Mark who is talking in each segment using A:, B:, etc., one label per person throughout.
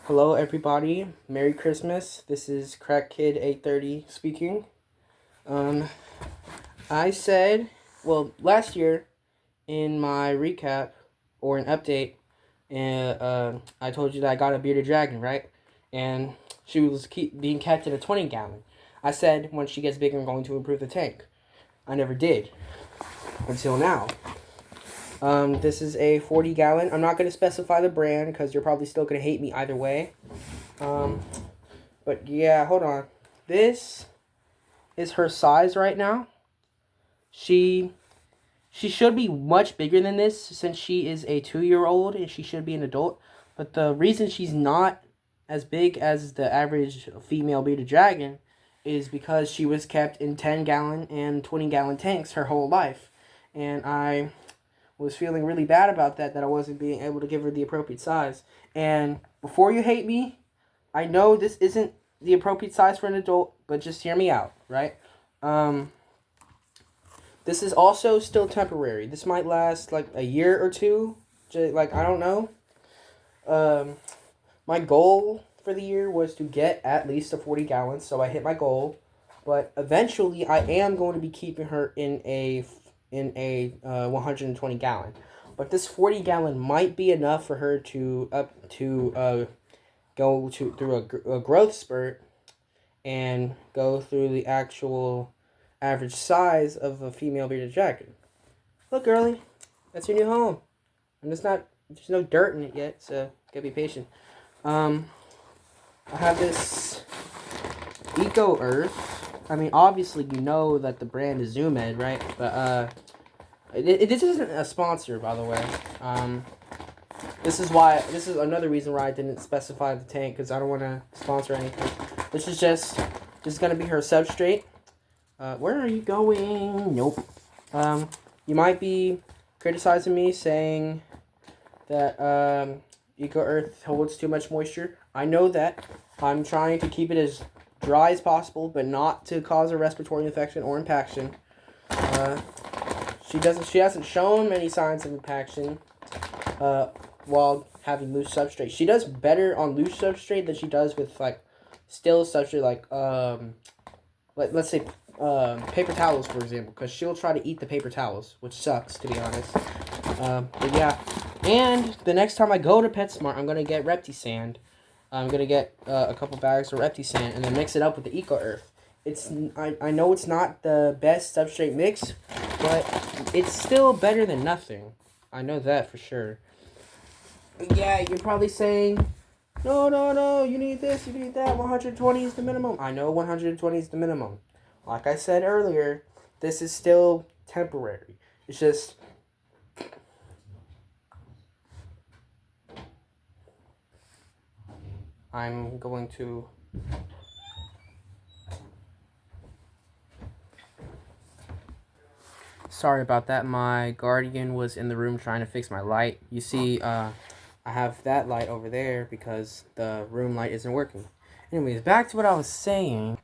A: Hello, everybody. Merry Christmas. This is Crack Kid 830 speaking. Um, I said, last year in my recap or an update, I told you that I got a bearded dragon, right? And she was being kept in a 20-gallon. I said when she gets bigger, I'm going to improve the tank. I never did until now. This is a 40-gallon. I'm not going to specify the brand because you're probably still going to hate me either way. But yeah, hold on. This is her size right now. She should be much bigger than this since she is a 2-year-old and she should be an adult. But the reason she's not as big as the average female bearded dragon is because she was kept in 10-gallon and 20-gallon tanks her whole life. And I was feeling really bad about that I wasn't being able to give her the appropriate size. And before you hate me, I know this isn't the appropriate size for an adult, but just hear me out, right? This is also still temporary. This might last like a year or two. I don't know. My goal for the year was to get at least a 40 gallons, so I hit my goal. But eventually, I am going to be keeping her in a 120 gallon. But this 40 gallon might be enough for her to go through a growth spurt and go through the actual average size of a female bearded dragon. Look, girly, that's your new home, and there's no dirt in it yet, so gotta be patient. I have this Eco Earth. I mean, obviously you know that the brand is Zoomed, right? But this isn't a sponsor, by the way. This is another reason why I didn't specify the tank, because I don't want to sponsor anything. This is going to be her substrate. Where are you going? Nope. You might be criticizing me, saying that Eco Earth holds too much moisture. I know that. I'm trying to keep it as dry as possible, but not to cause a respiratory infection or impaction. She hasn't shown many signs of impaction while having loose substrate. She does better on loose substrate than she does with still substrate, let's say paper towels, for example, because she'll try to eat the paper towels, which sucks, to be honest. But yeah, and the next time I go to PetSmart, I'm gonna get Repti-Sand. I'm gonna get a couple bags of Repti-Sand and then mix it up with the Eco Earth. I know it's not the best substrate mix, but it's still better than nothing. I know that for sure. Yeah, you're probably saying, no, you need this, you need that, 120 is the minimum. I know 120 is the minimum. Like I said earlier, this is still temporary. It's just... I'm going to... Sorry about that. My guardian was in the room trying to fix my light. You see, I have that light over there because the room light isn't working. Anyways, back to what I was saying.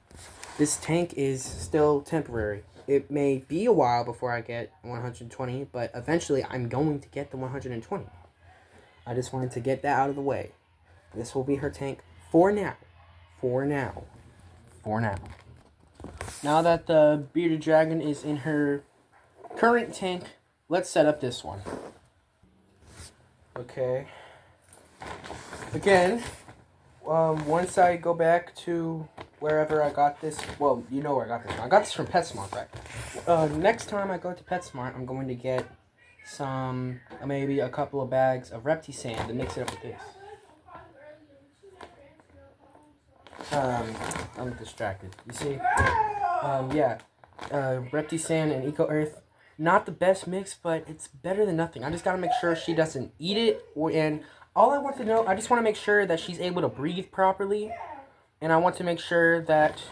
A: This tank is still temporary. It may be a while before I get 120, but eventually I'm going to get the 120. I just wanted to get that out of the way. This will be her tank for now. For now. Now that the bearded dragon is in her current tank, let's set up this one. Okay. Again, once I go back to wherever I got this, well, you know where I got this from. I got this from PetSmart, right? Next time I go to PetSmart, I'm going to get maybe a couple of bags of Repti-Sand to mix it up with this. I'm distracted. You see? Repti-Sand and Eco Earth. Not the best mix, but it's better than nothing. I just gotta make sure she doesn't eat it, and all I want to know, I just want to make sure that she's able to breathe properly, and I want to make sure that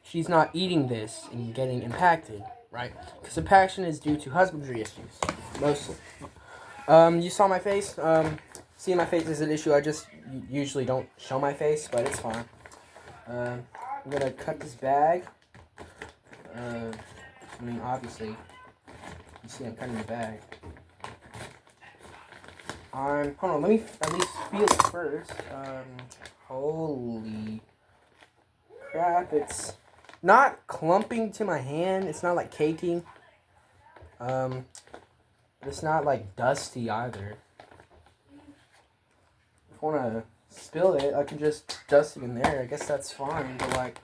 A: she's not eating this and getting impacted, right? Because impaction is due to husbandry issues, mostly. You saw my face. Seeing my face is an issue. I just usually don't show my face, but it's fine. I'm gonna cut this bag. Obviously, you see I'm cutting the bag. Hold on, let me at least feel it first. Holy crap, it's not clumping to my hand. It's not like caking. It's not like dusty either. If I want to spill it, I can just dust it in there. I guess that's fine, but like,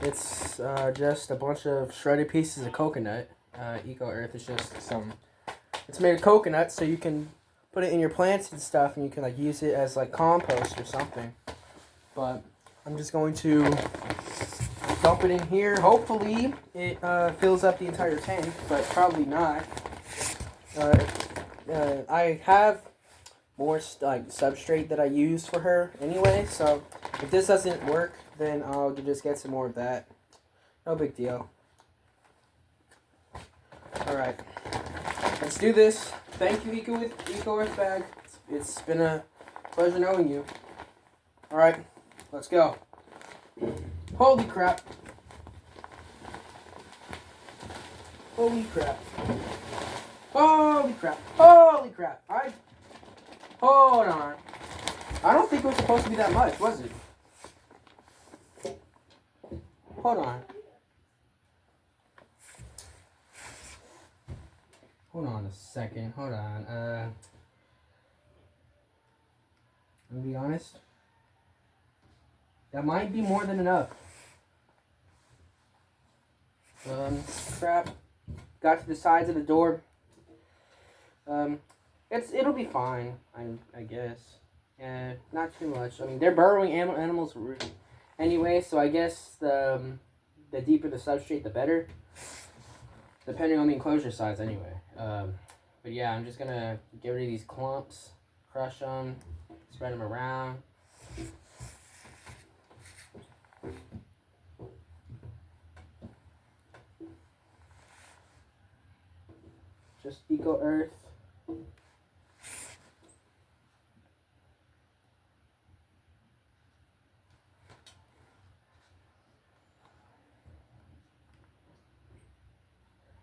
A: it's just a bunch of shredded pieces of coconut. Eco Earth is just it's made of coconut, so you can put it in your plants and stuff, and you can like use it as like compost or something. But I'm just going to dump it in here. Hopefully it fills up the entire tank, but probably not. I have more like substrate that I use for her anyway, so if this doesn't work, then I'll just get some more of that. No big deal. Alright, let's do this. Thank you, Eco Earth Bag. It's been a pleasure knowing you. Alright, let's go. Holy crap. Holy crap. Holy crap. Holy crap. Hold on. I don't think it was supposed to be that much, was it? Hold on. Hold on a second. Hold on. I'm gonna be honest. That might be more than enough. Crap. Got to the sides of the door. It'll be fine. I guess. Not too much. I mean, they're burrowing animals anyway, so I guess the deeper the substrate, the better. Depending on the enclosure size, anyway. But yeah, I'm just gonna get rid of these clumps, crush them, spread them around. Just Eco Earth.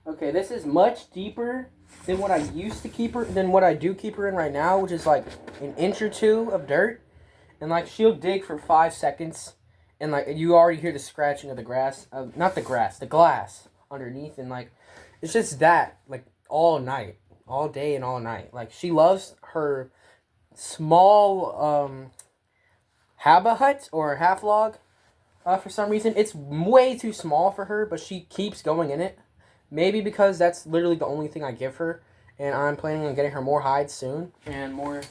A: Okay, this is much deeper than what I used to keep her, than what I do keep her in right now, which is like an inch or two of dirt. And like she'll dig for 5 seconds, and like you already hear the scratching of the grass, not the grass, the glass underneath, and like it's just that like all night, all day and all night. Like she loves her small haba hut or half log. For some reason, it's way too small for her, but she keeps going in it. Maybe because that's literally the only thing I give her, and I'm planning on getting her more hides soon, and more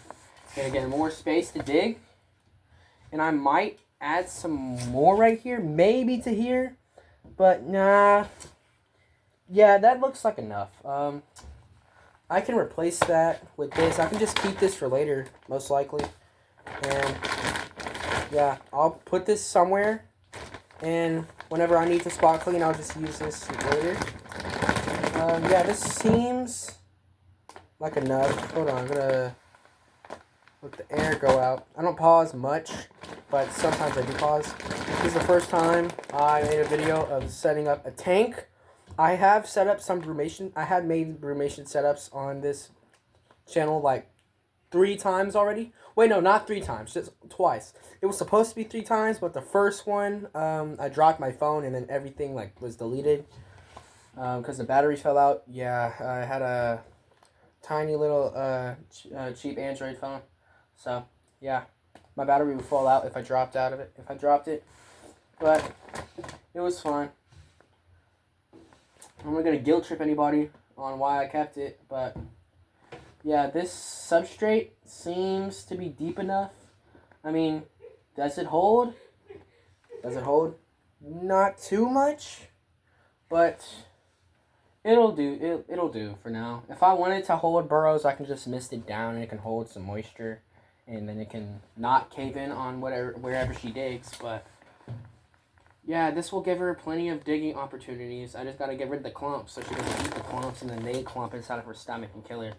A: space to dig. And I might add some more right here, maybe to here, but nah. Yeah, that looks like enough. I can replace that with this. I can just keep this for later, most likely. And yeah, I'll put this somewhere, and whenever I need to spot clean, I'll just use this later. Yeah, this seems like enough. Hold on, I'm gonna let the air go out. I don't pause much, but sometimes I do pause. This is the first time I made a video of setting up a tank. I have set up some brumation. I had made brumation setups on this channel like 3 times already. Wait, no, not 3 times, just twice. It was supposed to be 3 times, but the first one, I dropped my phone and then everything like was deleted. Because the battery fell out. Yeah, I had a tiny little cheap Android phone. So, yeah, my battery would fall out if I dropped it. But it was fun. I'm not going to guilt trip anybody on why I kept it. But, yeah, this substrate seems to be deep enough. I mean, does it hold? Not too much. But it'll do. It'll do for now. If I wanted to hold burrows, I can just mist it down and it can hold some moisture, and then it can not cave in on wherever she digs. But yeah, this will give her plenty of digging opportunities. I just gotta get rid of the clumps so she doesn't eat the clumps and then they clump inside of her stomach and kill her.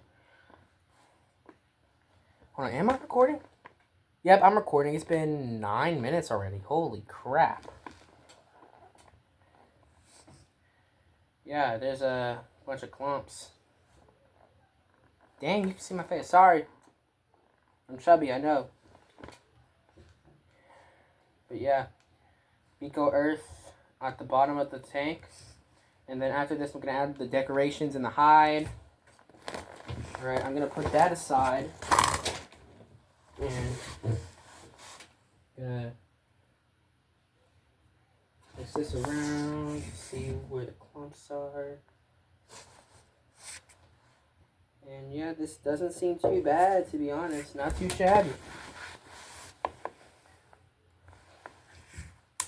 A: Hold on, am I recording? Yep, I'm recording. It's been 9 minutes already. Holy crap. Yeah, there's a bunch of clumps. Dang, you can see my face. Sorry. I'm chubby, I know. But yeah. Eco Earth at the bottom of the tank. And then after this, I'm going to add the decorations and the hide. Alright, I'm going to put that aside. And gonna mix this around, see where the clumps are. And yeah, this doesn't seem too bad, to be honest. Not too shabby.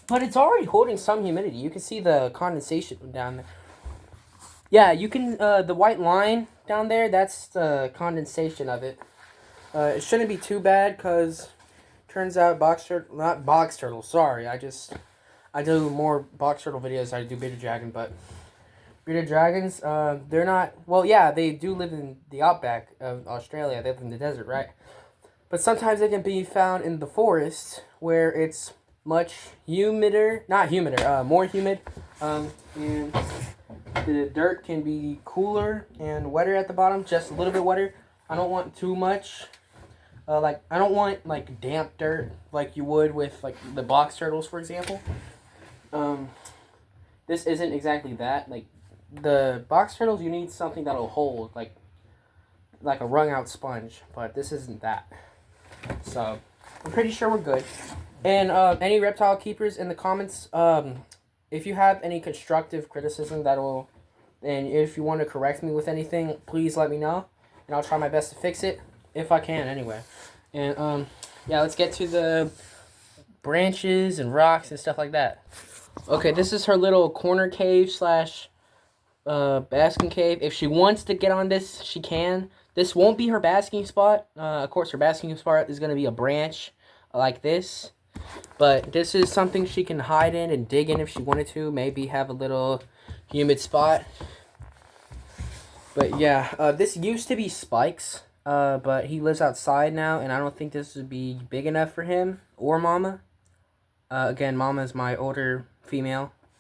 A: But it's already holding some humidity. You can see the condensation down there. Yeah, you can, the white line down there, that's the condensation of it. It shouldn't be too bad, because turns out not box turtle, sorry. I do more box turtle videos than I do bearded dragon, but bearded dragons, they're not, well, yeah, they do live in the outback of Australia. They live in the desert, right? But sometimes they can be found in the forest, where it's much humider, not humider, more humid, and the dirt can be cooler and wetter at the bottom, just a little bit wetter. I don't want too much. I don't want, like, damp dirt like you would with, like, the box turtles, for example. This isn't exactly that. Like, the box turtles, you need something that'll hold, like a wrung-out sponge. But this isn't that. So, I'm pretty sure we're good. And any reptile keepers in the comments, if you have any constructive criticism and if you want to correct me with anything, please let me know. And I'll try my best to fix it. If I can, anyway. And, yeah, let's get to the branches and rocks and stuff like that. Okay, this is her little corner cave slash basking cave. If she wants to get on this, she can. This won't be her basking spot. Of course, her basking spot is going to be a branch like this. But this is something she can hide in and dig in if she wanted to. Maybe have a little humid spot. But yeah, this used to be Spike's. But he lives outside now, and I don't think this would be big enough for him or Mama. Again, Mama is my older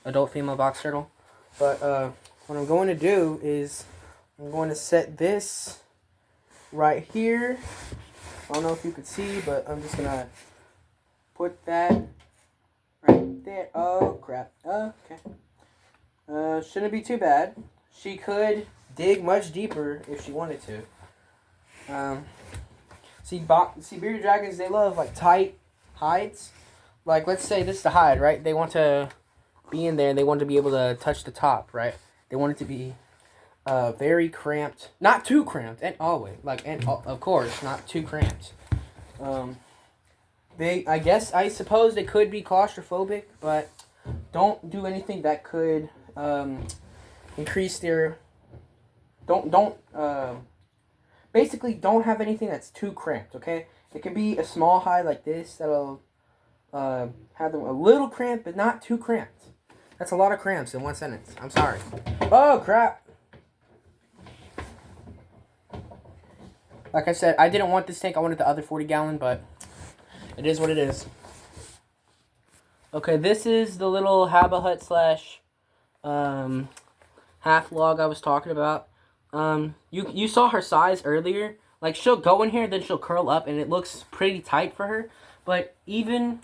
A: adult female box turtle. But what I'm going to do is I'm going to set this right here. I don't know if you could see, but I'm just going to put that right there. Oh, crap. Okay. Shouldn't be too bad. She could dig much deeper if she wanted to. See, bearded dragons, they love, like, tight hides. Like, let's say this is the hide, right? They want to be in there, and they want to be able to touch the top, right? They want it to be very cramped. Not too cramped, and always. Of course, not too cramped. I suppose they could be claustrophobic, but don't do anything that could increase their... Basically, don't have anything that's too cramped, okay? It can be a small hide like this that'll have them a little cramped, but not too cramped. That's a lot of cramps in one sentence. I'm sorry. Oh, crap. Like I said, I didn't want this tank. I wanted the other 40-gallon, but it is what it is. Okay, this is the little Habba Hut slash half log I was talking about. You saw her size earlier. Like, she'll go in here, then she'll curl up, and it looks pretty tight for her. But even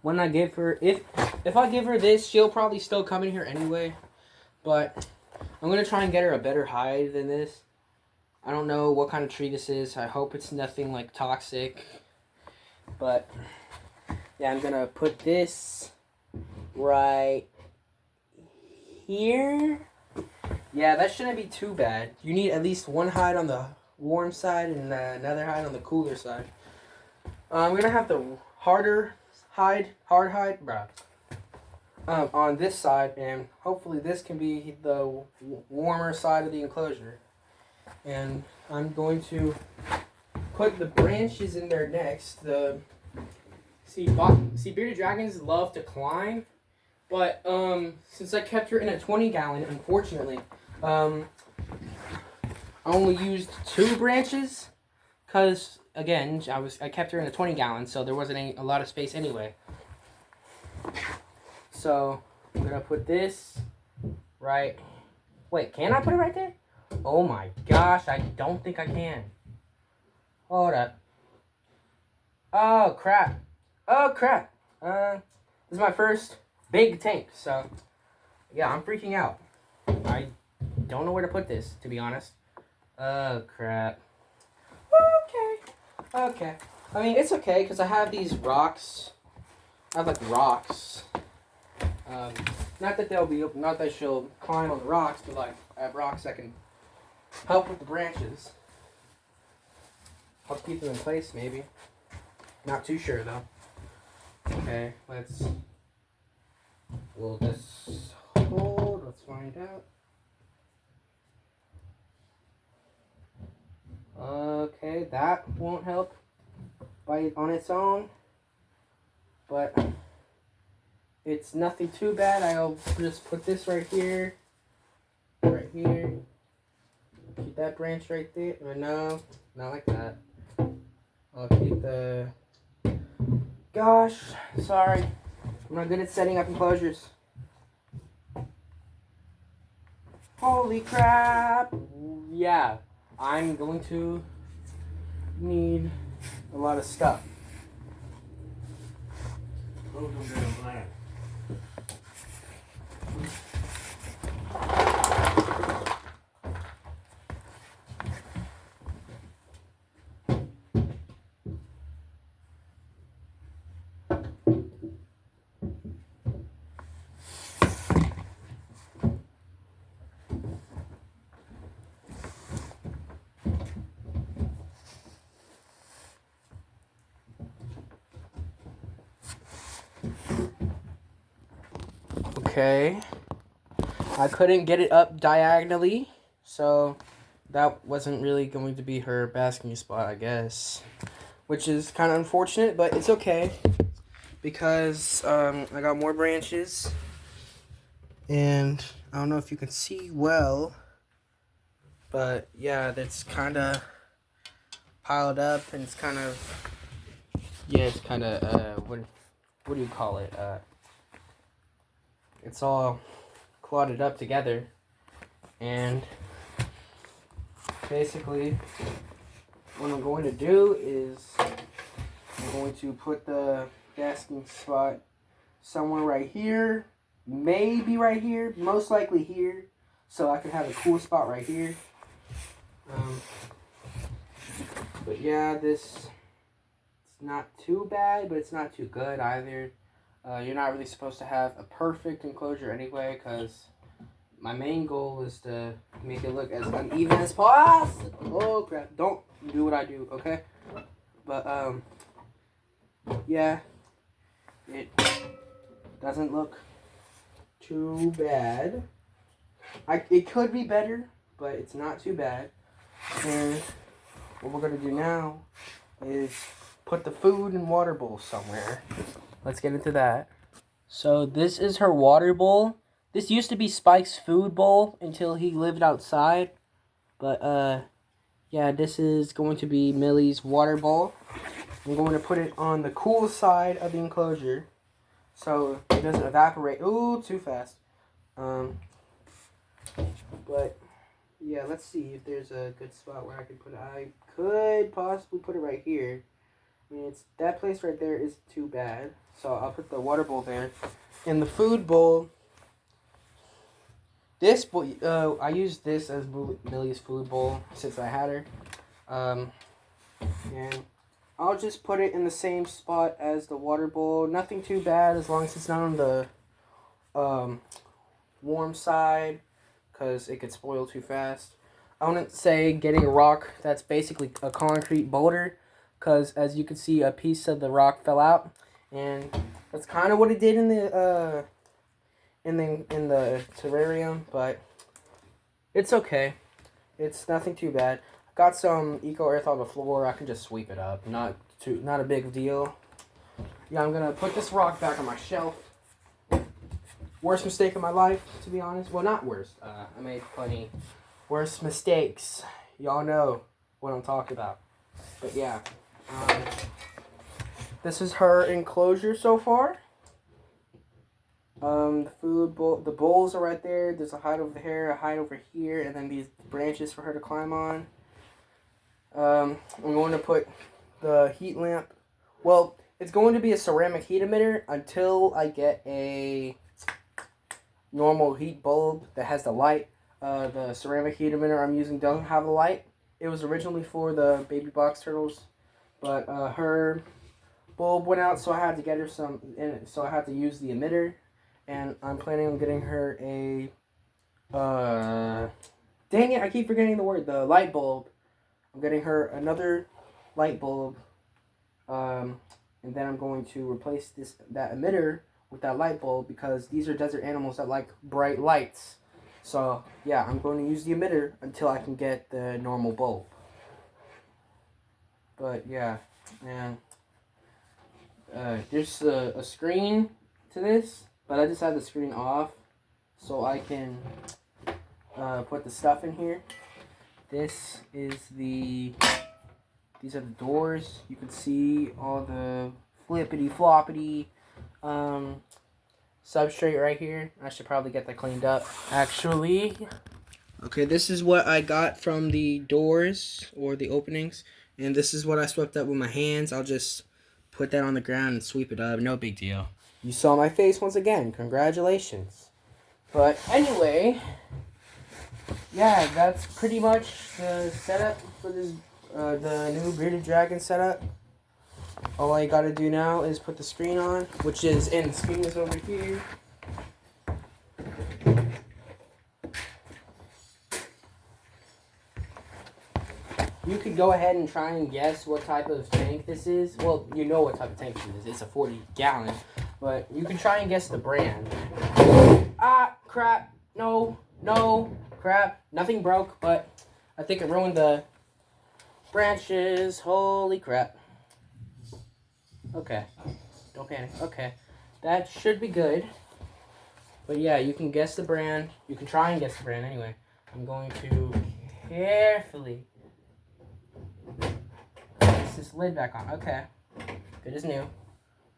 A: when I give her, if I give her this, she'll probably still come in here anyway. But I'm going to try and get her a better hide than this. I don't know what kind of tree this is. I hope it's nothing, like, toxic. But, yeah, I'm going to put this right here. Yeah, that shouldn't be too bad. You need at least one hide on the warm side and another hide on the cooler side. We're going to have the hard hide, on this side, and hopefully this can be the warmer side of the enclosure. And I'm going to put the branches in there next. See, bearded dragons love to climb, but since I kept her in a 20-gallon, unfortunately, I only used 2 branches, because, again, I kept her in a 20-gallon, so there wasn't a lot of space anyway. So, I'm going to put this right... Wait, can I put it right there? Oh my gosh, I don't think I can. Hold up. Oh crap. Oh crap. This is my first big tank, so yeah, I'm freaking out. I don't know where to put this, to be honest. Oh crap. Okay. I mean, it's okay because I have these rocks. I have like rocks. Not that she'll climb on the rocks, but like I have rocks that can help with the branches. Help keep them in place, maybe. Not too sure though. Okay, we'll just hold. Let's find out. Okay, that won't help on its own, but it's nothing too bad. I'll just put this right here. Keep that branch right there. Or no, not like that. I'll keep the... Gosh, sorry. I'm not good at setting up enclosures. Holy crap! Yeah, I'm going to need a lot of stuff. Okay, I couldn't get it up diagonally, so that wasn't really going to be her basking spot, I guess, which is kind of unfortunate, but it's okay because I got more branches, and I don't know if you can see well, but yeah, that's kind of piled up, and it's kind of, yeah, it's kind of what do you call it? It's all clotted up together, and basically what I'm going to do is I'm going to put the basking spot somewhere right here, maybe right here, most likely here, so I can have a cool spot right here. But yeah, it's not too bad, but it's not too good either. You're not really supposed to have a perfect enclosure anyway, because my main goal is to make it look as uneven as possible. Oh crap, don't do what I do, okay? But yeah, it doesn't look too bad. It could be better, but it's not too bad. And what we're gonna do now is put the food and water bowl somewhere. Let's get into that. So this is her water bowl. This used to be Spike's food bowl until he lived outside. But yeah, this is going to be Millie's water bowl. I'm going to put it on the cool side of the enclosure so it doesn't evaporate. Ooh, too fast. But yeah, let's see if there's a good spot where I could put it. I could possibly put it right here. I mean, that place right there is too bad. So I'll put the water bowl there. In the food bowl, this bowl, I used this as Millie's food bowl since I had her. And I'll just put it in the same spot as the water bowl. Nothing too bad as long as it's not on the warm side, because it could spoil too fast. I wouldn't say getting a rock that's basically a concrete boulder, because as you can see, a piece of the rock fell out, and that's kind of what it did in the terrarium, but it's okay. It's nothing too bad. I got some eco earth on the floor. I can just sweep it up. Not a big deal. Yeah, I'm gonna put this rock back on my shelf. Worst mistake of my life, to be honest. Well, not worst. I made plenty worse mistakes. Y'all know what I'm talking about. But yeah, this is her enclosure so far. The food bowl, the bowls are right there. There's a hide over here, a hide over here, and then these branches for her to climb on. I'm going to put the heat lamp. Well, it's going to be a ceramic heat emitter until I get a normal heat bulb that has the light. The ceramic heat emitter I'm using doesn't have a light. It was originally for the baby box turtles, but her bulb went out, so I had to get her some. So I had to use the emitter, and I'm planning on getting her a. Dang it! I keep forgetting the word. The light bulb. I'm getting her another light bulb, and then I'm going to replace that emitter with that light bulb because these are desert animals that like bright lights. So yeah, I'm going to use the emitter until I can get the normal bulb. But yeah, and there's a screen to this, but I just have the screen off so I can put the stuff in here. These are the doors. You can see all the flippity floppity substrate right here. I should probably get that cleaned up. Actually, okay, this is what I got from the doors or the openings, and this is what I swept up with my hands. I'll just put that on the ground and sweep it up. No big deal. You saw my face once again. Congratulations. But anyway, yeah, that's pretty much the setup for this, the new bearded dragon setup. All I gotta do now is put the screen on, which is, and the screen is over here. You could go ahead and try and guess what type of tank this is. Well, you know what type of tank this is. It's a 40-gallon, but you can try and guess the brand. Ah, crap. No, crap. Nothing broke, but I think it ruined the branches. Holy crap. Okay. Don't panic. Okay. That should be good. But yeah, you can guess the brand. You can try and guess the brand anyway. I'm going to carefully place this lid back on. Okay. It is new.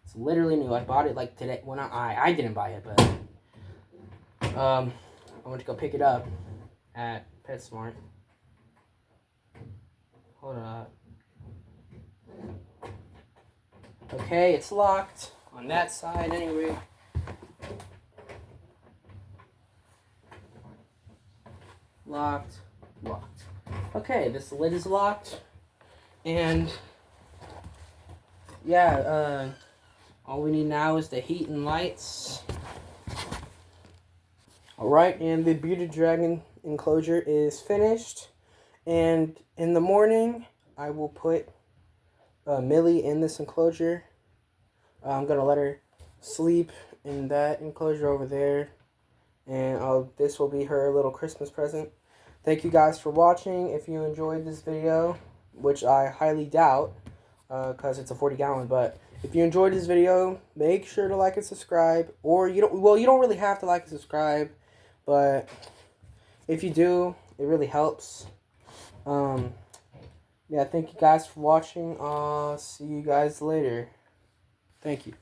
A: It's literally new. I bought it like today. Well, not I didn't buy it, but I went to go pick it up at PetSmart. Hold up. Okay, it's locked on that side anyway. Locked. Okay, this lid is locked. And yeah, all we need now is the heat and lights. Alright, and the bearded dragon enclosure is finished. And in the morning, I will put Millie in this enclosure. I'm going to let her sleep in that enclosure over there. And this will be her little Christmas present. Thank you guys for watching. If you enjoyed this video, which I highly doubt, because it's a 40-gallon, but if you enjoyed this video, make sure to like and subscribe. Or you don't really have to like and subscribe, but if you do, it really helps. Yeah, thank you guys for watching. I'll see you guys later. Thank you.